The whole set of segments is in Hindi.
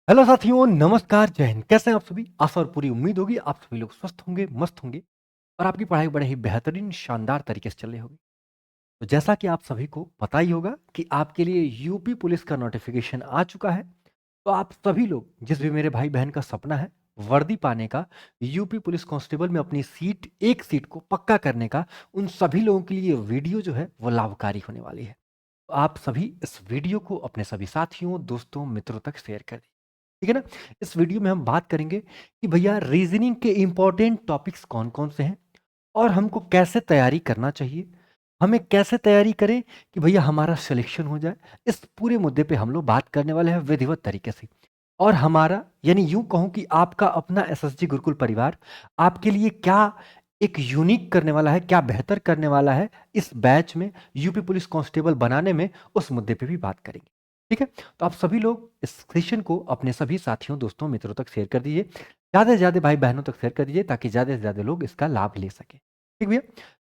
हेलो साथियों, नमस्कार, जय हिंद। कैसे हैं आप सभी? आशा और पूरी उम्मीद होगी आप सभी लोग स्वस्थ होंगे, मस्त होंगे और आपकी पढ़ाई बड़े ही बेहतरीन, शानदार तरीके से चल रही होगी। तो जैसा कि आप सभी को पता ही होगा कि आपके लिए यूपी पुलिस का नोटिफिकेशन आ चुका है। तो आप सभी लोग, जिस भी मेरे भाई बहन का सपना है वर्दी पाने का, यूपी पुलिस कांस्टेबल में अपनी सीट, एक सीट को पक्का करने का, उन सभी लोगों के लिए वीडियो जो है वो लाभकारी होने वाली है। तो आप सभी इस वीडियो को अपने सभी साथियों, दोस्तों, मित्रों तक शेयर कर दीजिए। ठीक है ना? इस वीडियो में हम बात करेंगे कि भैया रीजनिंग के इंपॉर्टेंट टॉपिक्स कौन-कौन से हैं और हमको कैसे तैयारी करना चाहिए। हमें कैसे तैयारी करें कि भैया हमारा सिलेक्शन हो जाए। इस पूरे मुद्दे पे हम लोग बात करने वाले हैं विधिवत तरीके से। और हमारा यानी यूँ कहूँ कि आपका अपना एसएसजी गुरुकुल परिवार आपके लिए क्या एक यूनिक करने वाला है, क्या बेहतर करने वाला है इस बैच में यूपी पुलिस कांस्टेबल बनाने में, उस मुद्दे पे भी बात करेंगे। ठीक है? तो आप सभी लोग इस सेशन को अपने सभी साथियों, दोस्तों, मित्रों तक शेयर कर दीजिए। ज़्यादा से ज़्यादा भाई-बहनों तक शेयर कर दीजिए ताकि ज़्यादा से ज़्यादा लोग इसका लाभ ले सकें। ठीक भैया?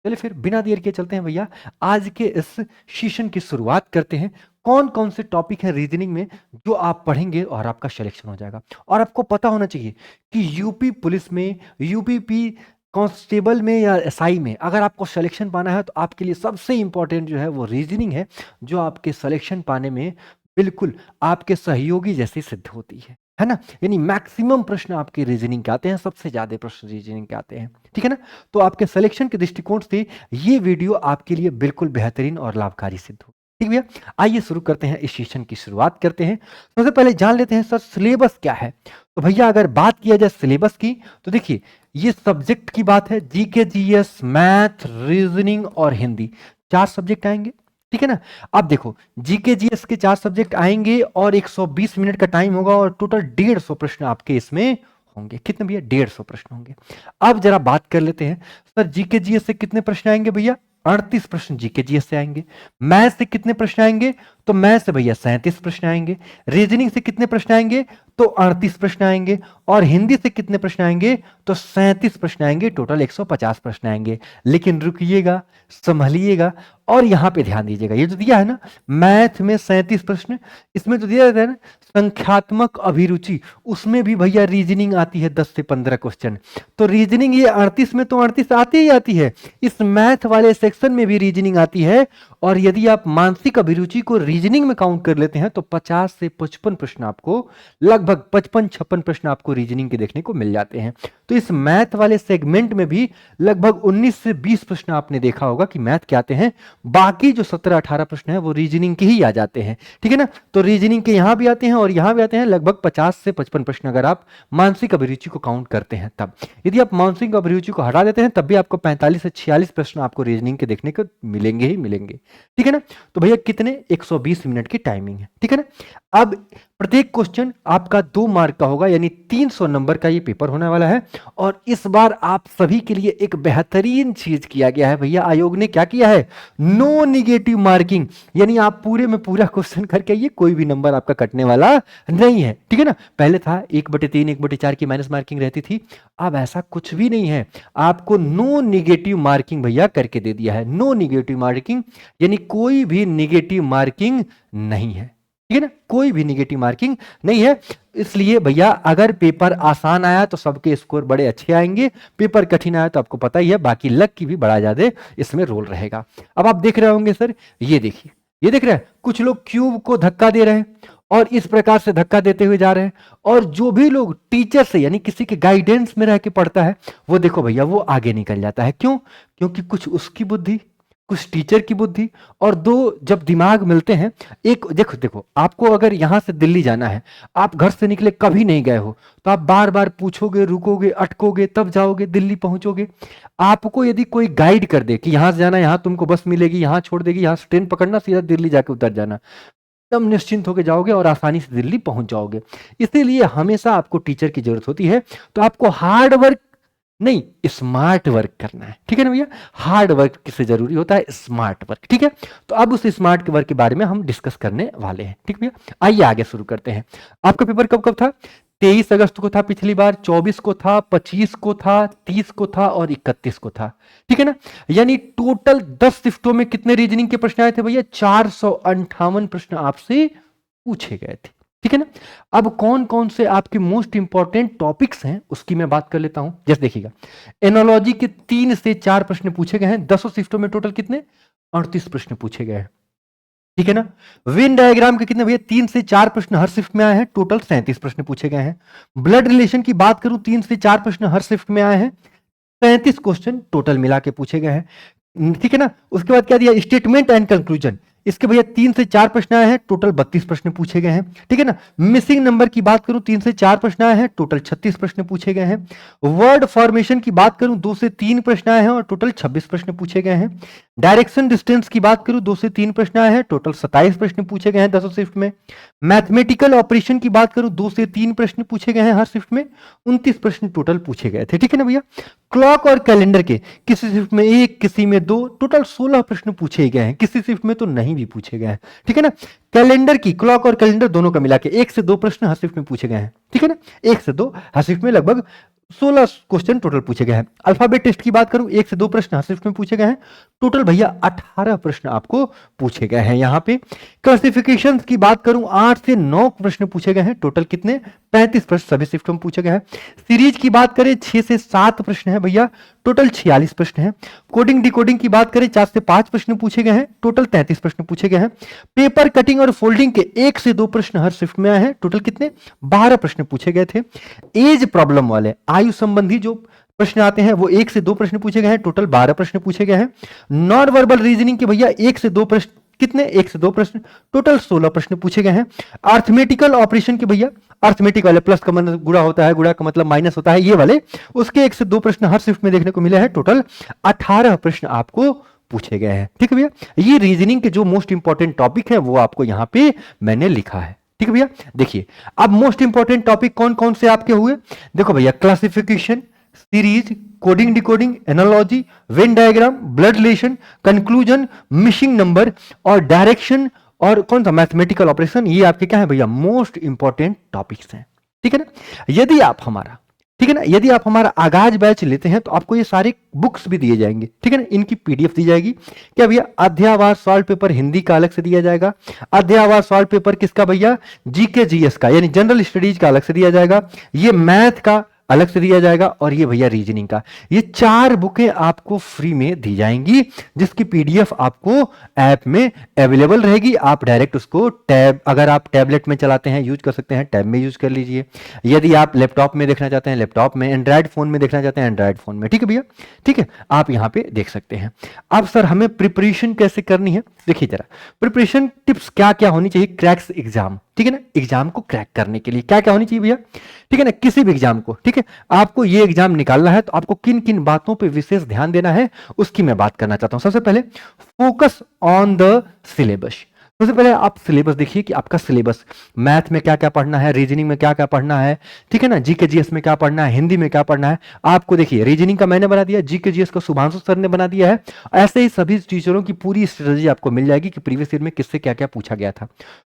चलिए फिर बिना देर किए चलते हैं भैया, आज के इस सेशन की शुरुआत करते हैं। कौन-कौन से टॉपिक हैं रीजनिंग में जो आप पढ़ेंगे और आपका सिलेक्शन हो जाएगा। और आपको पता होना चाहिए कि यूपी पुलिस में, यूपीपी कांस्टेबल में या एसआई में अगर आपको सिलेक्शन पाना है तो आपके लिए सबसे इंपॉर्टेंट जो है वो रीजनिंग है, जो आपके सिलेक्शन पाने में बिल्कुल आपके सहयोगी जैसी सिद्ध होती है ना? यानी मैक्सिमम प्रश्न आपके रीजनिंग के आते हैं, सबसे ज़्यादा प्रश्न रीजनिंग के आते हैं, ठीक है ना? तो आपके सिलेक्शन के दृष्टिकोण से ये वीडियो आपके लिए बिल्कुल बेहतरीन और लाभकारी सिद्ध होगी। ठीक भैया? आइए शुरू करते हैं, इस सेशन की शुरुआत करते हैं। सबसे पहले जान लेते हैं सर सिलेबस क्या है? तो भैया अगर बात किया जाए सिलेबस की तो देखिए, ये सब्जेक्ट की बात है, जीके, जीएस, मैथ, रीजनिंग और हिंदी, 4 सब्जेक्ट आएंगे। ठीक है ना? अब देखो, जीके जीएस के 4 सब्जेक्ट आएंगे और 120 मिनट का टाइम होगा और टोटल 150 प्रश्न आपके इसमें होंगे। कितने भैया? 150 प्रश्न होंगे। अब जरा बात कर लेते हैं, सर जीके जीएस से कितने प्रश्न आएंगे भैया? 38 प्रश्न जीके जीएस से आएंगे। मैथ से कितने प्रश्न आएंगे? तो मैथ से भैया 37 प्रश्न आएंगे। रीजनिंग से कितने प्रश्न आएंगे? तो 38 प्रश्न आएंगे। और हिंदी से कितने प्रश्न आएंगे? तो 37 प्रश्न आएंगे। टोटल 150 प्रश्न आएंगे। लेकिन रुकिएगा, संभलिएगा और यहां पे ध्यान दीजिएगा। ये जो दिया है ना, मैथ में 37 प्रश्न, इसमें जो दिया है ना संख्यात्मक अभिरुचि, उसमें भी भैया रीजनिंग आती है 10 से 15 क्वेश्चन। तो रीजनिंग ये 38 में तो 38 आती ही आती है, इस मैथ वाले सेक्शन में भी रीजनिंग आती है। और यदि आप मानसिक अभिरुचि को रीजनिंग में काउंट कर लेते हैं तो 50 से 55 प्रश्न आपको, लगभग 55-56 प्रश्न आपको रीजनिंग के देखने को मिल जाते हैं। तो इस मैथ वाले सेगमेंट में भी लगभग 19 से 20 प्रश्न आपने देखा होगा कि मैथ के आते हैं। बाकी जो 17-18 प्रश्न है वो रीजनिंग के ही आ जाते हैं। ठीक है ना? तो रीजनिंग के यहां भी आते हैं और यहां भी आते हैं, लगभग 50 से 55 प्रश्न अगर आप मानसिक अभिरुचि को काउंट करते हैं तब। यदि आप मानसिक अभिरुचि को हटा देते हैं तब भी आपको 45 से 46 प्रश्न आपको रीजनिंग के देखने को मिलेंगे ही मिलेंगे। ठीक है ना? तो भैया कितने? 120 मिनट की टाइमिंग है। ठीक है ना? अब प्रत्येक क्वेश्चन आपका 2 मार्क का होगा, यानी 300 नंबर का ये पेपर होने वाला है। और इस बार आप सभी के लिए एक बेहतरीन चीज किया गया है भैया, आयोग ने क्या किया है? नो निगेटिव मार्किंग, यानी आप पूरे में पूरा क्वेश्चन करके आइए, कोई भी नंबर आपका कटने वाला नहीं है। ठीक है ना? पहले था 1/3, 1/4 की माइनस मार्किंग रहती थी, अब ऐसा कुछ भी नहीं है। आपको नो निगेटिव मार्किंग भैया करके दे दिया है। नो निगेटिव मार्किंग यानी कोई भी निगेटिव मार्किंग नहीं है। ठीक है ना? कोई भी निगेटिव मार्किंग नहीं है। इसलिए भैया अगर पेपर आसान आया तो सबके स्कोर बड़े अच्छे आएंगे, पेपर कठिन आया तो आपको पता ही है बाकी लक की भी बड़ा ज्यादा इसमें रोल रहेगा। अब आप देख रहे होंगे सर, ये देखिए, ये देख रहे हैं, कुछ लोग क्यूब को धक्का दे रहे हैं और इस प्रकार से धक्का देते हुए जा रहे हैं। और जो भी लोग टीचर से यानी किसी के गाइडेंस में रह के पढ़ता है वो देखो भैया वो आगे निकल जाता है। क्यों? क्योंकि कुछ उसकी बुद्धि, कुछ टीचर की बुद्धि, और दो जब दिमाग मिलते हैं, एक देखो देखो आपको अगर यहां से दिल्ली जाना है, आप घर से निकले कभी नहीं गए हो, तो आप बार बार पूछोगे, रुकोगे, अटकोगे, तब जाओगे, दिल्ली पहुंचोगे। आपको यदि कोई गाइड कर दे कि यहां से जाना, यहां तुमको बस मिलेगी, यहां छोड़ देगी, यहां से ट्रेन पकड़ना, सीधा दिल्ली जाके उतर जाना, तब निश्चिंत होकर जाओगे और आसानी से दिल्ली पहुंच जाओगे। इसीलिए हमेशा आपको टीचर की जरूरत होती है। तो आपको हार्ड वर्क नहीं, स्मार्ट वर्क करना है। ठीक है ना भैया? हार्ड वर्क किससे जरूरी होता है? Smart work. ठीक है? तो अब उस स्मार्ट वर्क के बारे में हम डिस्कस करने वाले हैं। ठीक भैया? आइए आगे शुरू करते हैं। आपका पेपर कब कब था? 23 अगस्त को था पिछली बार, 24 को था, 25 को था, 30 को था और 31 को था। ठीक है ना? यानी टोटल 10 शिफ्टों में कितने रीजनिंग के प्रश्न आए थे भैया? 458 प्रश्न आपसे पूछे गए थे। ठीक है ना। अब कौन कौन से आपके मोस्ट इंपॉर्टेंट टॉपिक्स हैं उसकी मैं बात कर लेता हूं। जैसे देखिएगा, एनोलॉजी के 3 से 4 प्रश्न पूछे गए हैं। 10 शिफ्टों में टोटल कितने 38 प्रश्न पूछे गए हैं। ठीक है ना। वेन डायग्राम के कितने भैया 3 से 4 प्रश्न हर शिफ्ट में आए हैं, टोटल 37 प्रश्न पूछे गए हैं। ब्लड रिलेशन की बात करूं 3 से 4 प्रश्न हर शिफ्ट में आए हैं, 35 क्वेश्चन टोटल मिला के पूछे गए हैं। ठीक है ना। उसके बाद क्या दिया, स्टेटमेंट एंड कंक्लूजन, इसके भैया 3 से 4 प्रश्न आए हैं, टोटल 32 प्रश्न पूछे गए हैं। ठीक है ना। मिसिंग नंबर की बात करूं 3 से 4 प्रश्न आए हैं, टोटल 36 प्रश्न पूछे गए हैं। वर्ड फॉर्मेशन की बात करूं 2 से 3 प्रश्न आए हैं और टोटल 26 प्रश्न पूछे गए हैं। डायरेक्शन डिस्टेंस की बात करूं 2 से 3 प्रश्न आए हैं, टोटल 27 प्रश्न पूछे गए हैं 10 शिफ्ट में। मैथमेटिकल ऑपरेशन की बात करूं 2 से 3 प्रश्न पूछे गए हैं हर शिफ्ट में, 29 प्रश्न टोटल पूछे गए थे। ठीक है ना भैया। क्लॉक और कैलेंडर के किसी शिफ्ट में 1, किसी में 2, टोटल 16 प्रश्न पूछे गए हैं, किसी शिफ्ट में तो नहीं भी पूछे गए हैं। ठीक है ना। कैलेंडर की, क्लॉक और कैलेंडर दोनों का मिला के 1 से 2 प्रश्न हर शिफ्ट में पूछे गए हैं। ठीक है ना। 1 से 2 हर शिफ्ट में लगभग 16 क्वेश्चन टोटल पूछे गए हैं। अल्फाबेट टेस्ट की बात करूं 1 से 2 प्रश्न हर शिफ्ट में पूछे गए हैं, टोटल भैया 18 प्रश्न आपको पूछे गए हैं यहां पे। क्लासिफिकेशन की बात करूं 8 से 9 प्रश्न पूछे गए हैं, टोटल कितने 35 प्रश्न सभी शिफ्टों में पूछे गए हैं। सीरीज की बात करें 6 से 7 प्रश्न है भैया, टोटल 46 प्रश्न है। कोडिंग डिकोडिंग की बात करें 4 से 5 प्रश्न पूछे गए हैं, टोटल 33 प्रश्न पूछे गए हैं। पेपर कटिंग और फोल्डिंग के 1 से 2 प्रश्न हर शिफ्ट में आए हैं, टोटल कितने 12 प्रश्न पूछे गए थे। एज प्रॉब्लम वाले आयु संबंधी जो प्रश्न आते हैं वो 1 से 2 प्रश्न पूछे गए हैं, टोटल 12 प्रश्न पूछे गए हैं। नॉन वर्बल रीजनिंग के भैया 1 से 2 प्रश्न, कितने 1 से 2 प्रश्न, टोटल 16 प्रश्न पूछे गए हैं। अर्थमेटिकल ऑपरेशन के भैया, अर्थमेटिक वाले प्लस का मतलब गुणा होता है, गुणा का मतलब माइनस होता है, ये वाले उसके 1 से 2 प्रश्न हर शिफ्ट में देखने को मिले हैं, टोटल 18 प्रश्न आपको पूछे गए हैं। ठीक है भैया। ये रीजनिंग के जो मोस्ट इंपॉर्टेंट टॉपिक है वो आपको यहां पे मैंने लिखा है। ठीक है भैया। देखिए अब मोस्ट इंपॉर्टेंट टॉपिक कौन कौन से आपके हुए, देखो भैया, classification, series, coding decoding, analogy, Venn diagram, blood relation, conclusion, missing number और डायरेक्शन और कौन सा मैथमेटिकल ऑपरेशन, ये आपके क्या है भैया मोस्ट इंपॉर्टेंट टॉपिक्स हैं। ठीक है ना। यदि आप हमारा, ठीक है ना, यदि आप हमारा आगाज बैच लेते हैं तो आपको ये सारे बुक्स भी दिए जाएंगे। ठीक है ना। इनकी पीडीएफ दी जाएगी। क्या भैया, अध्यायवार सॉल्व पेपर हिंदी का अलग से दिया जाएगा, अध्यायवार सॉल्व पेपर किसका भैया, जीके जीएस का यानी जनरल स्टडीज का अलग से दिया जाएगा, ये मैथ का अलग से दिया जाएगा और ये भैया रीजनिंग का। ये 4 बुकें आपको फ्री में दी जाएंगी, जिसकी पीडीएफ आपको ऐप में अवेलेबल रहेगी। आप डायरेक्ट उसको टैब, अगर आप टैबलेट में चलाते हैं यूज कर सकते हैं, टैब में यूज कर लीजिए। यदि आप लैपटॉप में देखना चाहते हैं लैपटॉप में, एंड्रॉइड फोन में देखना चाहते हैं एंड्रॉइड फोन में। ठीक है भैया। ठीक है, आप यहां पे देख सकते हैं। अब सर हमें प्रिपरेशन कैसे करनी है, देखिए जरा प्रिपरेशन टिप्स क्या क्या होनी चाहिए क्रैक्स एग्जाम। ठीक है ना। एग्जाम को क्रैक करने के लिए क्या क्या होनी चाहिए भैया, ठीक है ना, किसी भी एग्जाम को। ठीक है, आपको ये एग्जाम निकालना है तो आपको किन किन बातों पे विशेष ध्यान देना है उसकी मैं बात करना चाहता हूं। सबसे पहले फोकस ऑन द सिलेबस। सबसे पहले आप सिलेबस देखिए कि आपका सिलेबस मैथ में क्या क्या पढ़ना है, रीजनिंग में क्या क्या पढ़ना है, ठीक है ना, जीके जीएस में क्या पढ़ना है, हिंदी में क्या पढ़ना है। आपको देखिए रीजनिंग का मैंने बना दिया, जीके जीएस का शुभांशु सर ने बना दिया है। ऐसे ही सभी टीचरों की पूरी स्ट्रेटजी आपको मिल जाएगी कि प्रीवियस ईयर में किससे क्या क्या पूछा गया था।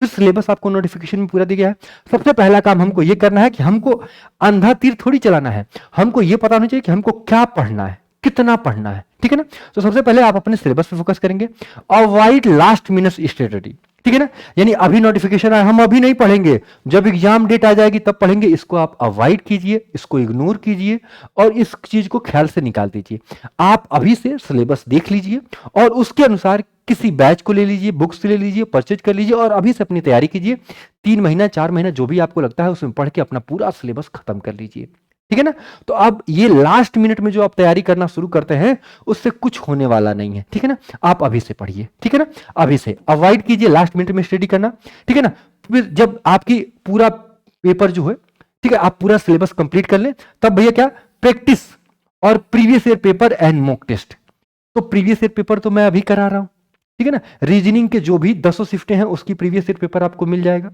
तो सिलेबस आपको नोटिफिकेशन में पूरा दिया गया है। सबसे पहला काम हमको ये करना है कि हमको अंधा तीर थोड़ी चलाना है, हमको ये पता होना चाहिए कि हमको क्या पढ़ना है, कितना पढ़ना है। ठीक है ना। तो सबसे पहले आप अपने सिलेबस पे फोकस करेंगे। Avoid last minute strategy. ठीक है ना, यानी अभी नोटिफिकेशन आया हम अभी नहीं पढ़ेंगे, जब एग्जाम डेट आ जाएगी तब पढ़ेंगे, इसको आप अवॉइड कीजिए, इसको इग्नोर कीजिए और इस चीज को ख्याल से निकाल दीजिए। आप अभी से सिलेबस देख लीजिए और उसके अनुसार किसी बैच को ले लीजिए, बुक्स ले लीजिए, परचेज कर लीजिए और अभी से अपनी तैयारी कीजिए। 3 महीना 4 महीना जो भी आपको लगता है उसमें पढ़ के अपना पूरा सिलेबस खत्म कर लीजिए। ठीक है ना। तो अब ये लास्ट मिनट में जो आप तैयारी करना शुरू करते हैं उससे कुछ होने वाला नहीं है। ठीक है ना। आप अभी से पढ़िए। ठीक है ना, अभी से अवॉइड कीजिए लास्ट मिनट में स्टडी करना। ठीक है ना। फिर जब आपकी पूरा पेपर जो है, ठीक है, आप पूरा सिलेबस कंप्लीट कर लें तब भैया क्या, प्रैक्टिस और previous year paper and mock test. तो प्रीवियस ईयर पेपर तो मैं अभी करा रहा हूं। ठीक है ना। रीजनिंग के जो भी 10 शिफ्टें हैं उसकी प्रीवियस ईयर पेपर आपको मिल जाएगा।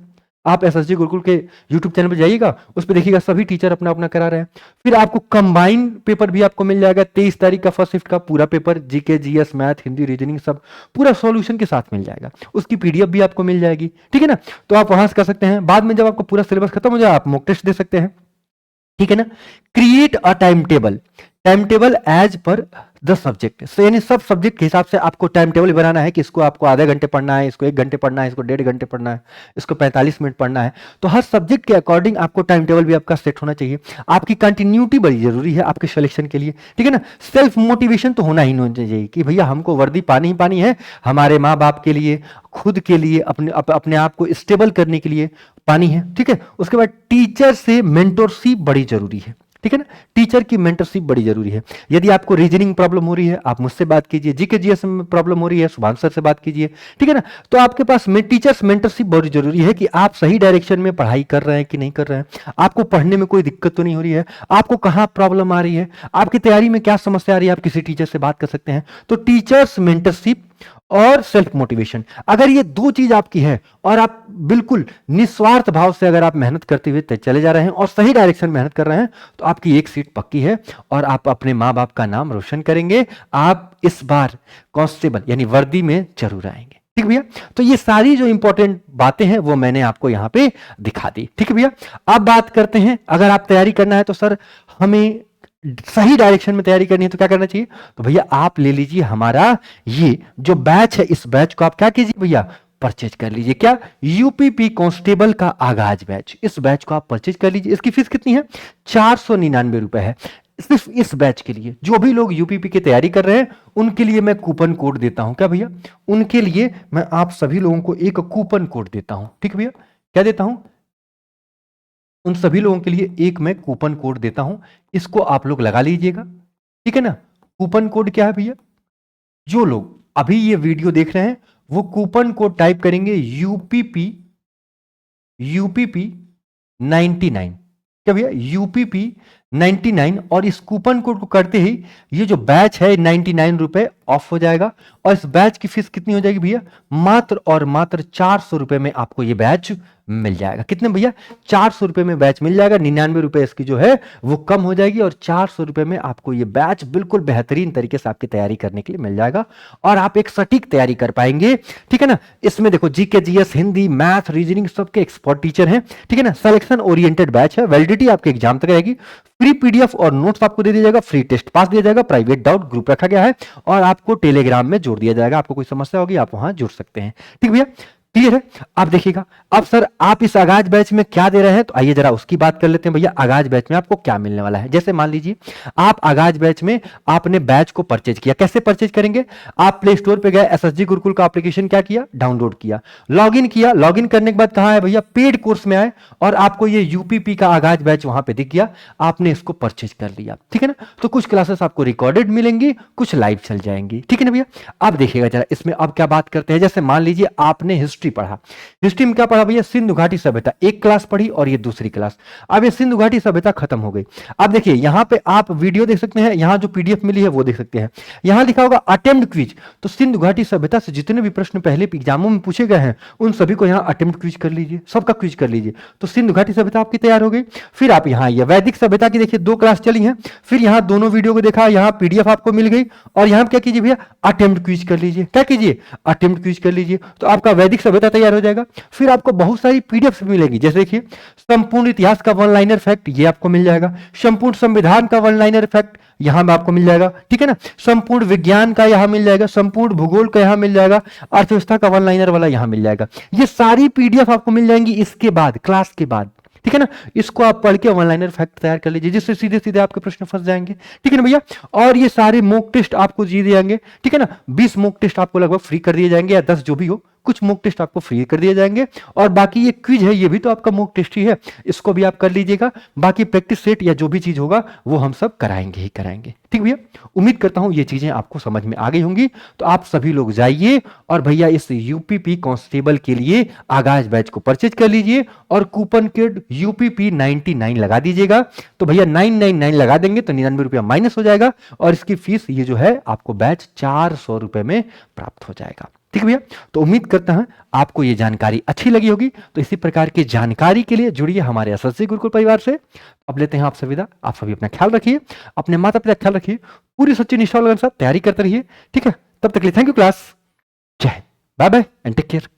आप एसएसजी गुरुकुल के यूट्यूब चैनल पर जाइएगा, उस पर देखिएगा सभी टीचर अपना अपना करा रहे हैं। फिर आपको कंबाइन पेपर भी आपको मिल जाएगा 23 तारीख का फर्स्ट शिफ्ट का पूरा paper, GK GS math Hindi reasoning सब पूरा सॉल्यूशन के साथ मिल जाएगा, उसकी पीडीएफ भी आपको मिल जाएगी। ठीक है ना। तो आप वहां से कर सकते हैं। बाद में जब आपको पूरा सिलेबस खत्म हो जाए आप मॉक टेस्ट दे सकते हैं। ठीक है ना। Create a time table. Time table as per the subject, यानी सब सब्जेक्ट के हिसाब से आपको टाइम टेबल बनाना है कि इसको आपको आधे घंटे पढ़ना है, इसको 1 घंटे पढ़ना है, इसको 1.5 घंटे पढ़ना है, इसको 45 मिनट पढ़ना है। तो हर सब्जेक्ट के अकॉर्डिंग आपको टाइम टेबल भी आपका सेट होना चाहिए। आपकी कंटिन्यूटी बड़ी जरूरी है आपके सिलेक्शन के लिए, ठीक है ना। सेल्फ मोटिवेशन तो होना ही नहीं चाहिए कि भैया हमको वर्दी पानी ही पानी है, हमारे माँ बाप के लिए, खुद के लिए, अपने आप को स्टेबल करने के लिए पानी है, ठीक है। उसके बाद टीचर से मेंटरशिप बड़ी जरूरी है, ठीक है ना। टीचर की मेंटरशिप बड़ी जरूरी है। यदि आपको रीजनिंग प्रॉब्लम हो रही है, आप मुझसे बात कीजिए। जीके जीएस में प्रॉब्लम हो रही है, शुभांशु सर से बात कीजिए, ठीक है ना। तो आपके पास टीचर्स मेंटरशिप बहुत जरूरी है कि आप सही डायरेक्शन में पढ़ाई कर रहे हैं कि नहीं कर रहे हैं, आपको पढ़ने में कोई दिक्कत तो नहीं हो रही है, आपको कहां प्रॉब्लम आ रही है, आपकी तैयारी में क्या समस्या आ रही है, आप किसी टीचर से बात कर सकते हैं। तो टीचर्स मेंटरशिप और सेल्फ मोटिवेशन, अगर ये दो चीज आपकी है और आप बिल्कुल निस्वार्थ भाव से अगर आप मेहनत करते हुए चले जा रहे हैं और सही डायरेक्शन में मेहनत कर रहे हैं, तो आपकी एक सीट पक्की है और आप अपने मां बाप का नाम रोशन करेंगे। आप इस बार कांस्टेबल यानी वर्दी में जरूर आएंगे, ठीक भैया। तो ये सारी जो इंपॉर्टेंट बातें हैं वो मैंने आपको यहां पे दिखा दी, ठीक है भैया। अब बात करते हैं, अगर आप तैयारी करना है तो सर हमें सही डायरेक्शन में तैयारी करनी है तो क्या करना चाहिए। तो भैया आप ले लीजिए हमारा ये जो बैच है, इस बैच को आप क्या कीजिए भैया, परचेज कर लीजिए। क्या, यूपीपी कांस्टेबल का आगाज बैच, इस बैच को आप परचेज कर लीजिए। इसकी फीस कितनी है, 499 रुपए है। सिर्फ इस बैच के लिए जो भी लोग यूपीपी की तैयारी कर रहे हैं उनके लिए मैं कूपन कोड देता हूं। क्या भैया, उनके लिए मैं आप सभी लोगों को एक कूपन कोड देता हूं, ठीक भैया। क्या देता हूं, उन सभी लोगों के लिए एक मैं कूपन कोड देता हूं, इसको आप लोग लगा लीजिएगा, ठीक है ना। कूपन कोड क्या है भैया, जो लोग अभी ये वीडियो देख रहे हैं वो कूपन कोड टाइप करेंगे यूपीपी 99। क्या भैया, यूपीपी 99, और इस कूपन कोड को करते ही ये जो बैच है 99 रुपए ऑफ हो जाएगा। और इस बैच की फीस कितनी हो जाएगी भैया, मात्र और मात्र 400 रुपए में आपको ये बैच मिल जाएगा। कितने भैया, 400 रुपए में बैच मिल जाएगा। 99 रुपए इसकी जो है वो कम हो जाएगी और 400 रुपए में आपको ये बैच बिल्कुल बेहतरीन तरीके से आपकी तैयारी करने के लिए मिल जाएगा और आप एक सटीक तैयारी कर पाएंगे, ठीक है ना। इसमें देखो GK GS, Hindi, math, reasoning सबके एक्सपर्ट टीचर हैं, ठीक है ना। सिलेक्शन ओरिएंटेड बैच है, वैलिडिटी आपके एग्जाम तक रहेगी। फ्री पीडीएफ और नोट्स आपको दे दिया जाएगा, फ्री टेस्ट पास दिया जाएगा, प्राइवेट डाउट ग्रुप रखा गया है और आपको टेलीग्राम में जोड़ दिया जाएगा। आपको कोई समस्या होगी आप वहां जुड़ सकते हैं, ठीक भैया। क्लियर है। अब देखिएगा, अब सर आप इस आगाज बैच में क्या दे रहे हैं, तो आइए जरा उसकी बात कर लेते हैं। भैया आगाज बैच में आपको क्या मिलने वाला है। जैसे मान लीजिए आप आगाज बैच में आपने बैच को परचेज किया, कैसे परचेज करेंगे, आप प्ले स्टोर पे गए, एसएसजी गुरुकुल का एप्लीकेशन क्या किया, डाउनलोड किया, लॉगिन किया। लॉगिन करने के बाद कहां है भैया, पेड कोर्स में आए और आपको ये यूपीपी का आगाज बैच वहां पे दिख गया, आपने इसको परचेज कर लिया, ठीक है ना। तो कुछ क्लासेस आपको रिकॉर्डेड मिलेंगी, कुछ लाइव चल जाएंगी, ठीक है ना भैया। अब देखिएगा जरा इसमें अब क्या बात करते हैं। जैसे मान लीजिए आपने हिस्ट्री पढ़ा, हिस्ट्री में क्या पढ़ा भैया, सिंधु घाटी सभ्यता, एक क्लास पढ़ी और ये दूसरी क्लास। अब ये सिंधु घाटी सभ्यता खत्म हो गई। अब देखिए यहां पे आप वीडियो देख सकते हैं, यहां जो पीडीएफ मिली है वो देख सकते हैं। यहां लिखा होगा अटेम्प्ट क्विज, तो सिंधु घाटी सभ्यता से जितने भी प्रश्न पहले एग्जामों में पूछे गए हैं उन सभी को यहां अटेम्प्ट क्विज कर लीजिए, सबका क्विज कर लीजिए। तो सिंधु घाटी सभ्यता आपकी तैयार हो गई। फिर आप यहां ये वैदिक सभ्यता की देखिए 2 क्लास चली हैं, फिर यहां दोनों वीडियो को देखा, यहां पीडीएफ आपको मिल गई और यहां क्या कीजिए भैया, अटेम्प्ट क्विज कर लीजिए। क्या कीजिए, अटेम्प्ट क्विज कर लीजिए, तो आपका वैदिक सभ्यता तैयार हो जाएगा। फिर आपको बहुत सारी पीडीएफ मिलेगी, जैसे देखिए संपूर्ण इतिहास का वन लाइनर फैक्ट ये आपको मिल जाएगा, संपूर्ण संविधान का वन लाइनर फैक्ट यहां में आपको मिल जाएगा, ठीक है ना। संपूर्ण विज्ञान का यहां मिल जाएगा, संपूर्ण भूगोल का यहां मिल जाएगा, अर्थव्यवस्था का वन लाइनर वाला यहां मिल जाएगा। ये सारी पीडीएफ आपको मिल जाएंगी इसके बाद, क्लास के बाद, ठीक है ना। इसको आप पढ़ के वन लाइनर फैक्ट तैयार कर लीजिए, जिससे सीधे सीधे आपके प्रश्न फंस जाएंगे, ठीक है ना भैया। और ये सारे मॉक टेस्ट आपको दिए जाएंगे, ठीक है ना। 20 मॉक टेस्ट आपको लगभग फ्री कर दिए जाएंगे या 10 जो भी हो, कुछ मॉक टेस्ट आपको फ्री कर दिए जाएंगे और बाकी ये क्विज है ये भी तो आपका मॉक टेस्ट ही है, इसको भी आप कर लीजिएगा। बाकी प्रैक्टिस सेट या जो भी चीज होगा वो हम सब कराएंगे ही कराएंगे, ठीक भैया। उम्मीद करता हूं ये चीजें आपको समझ में आ गई होंगी। तो आप सभी लोग जाइए और भैया इस यूपीपी कांस्टेबल के लिए आगाज बैच को परचेज कर लीजिए और कूपन कोड यूपीपी 99 लगा दीजिएगा। तो भैया 999 लगा देंगे तो 99 रुपया माइनस हो जाएगा और इसकी फीस ये जो है आपको बैच 400 रुपए में प्राप्त हो जाएगा, ठीक है भैया। तो उम्मीद करता हूं आपको ये जानकारी अच्छी लगी होगी। तो इसी प्रकार की जानकारी के लिए जुड़िए हमारे एसएसजी गुरुकुल परिवार से। अब लेते हैं आपसे विदा। आप सभी अपना ख्याल रखिए, अपने माता पिता का ख्याल रखिए, पूरी सच्ची निष्ठा के साथ तैयारी करते रहिए, ठीक है। तब तक के लिए thank you class, Jai Hind, bye bye and take care.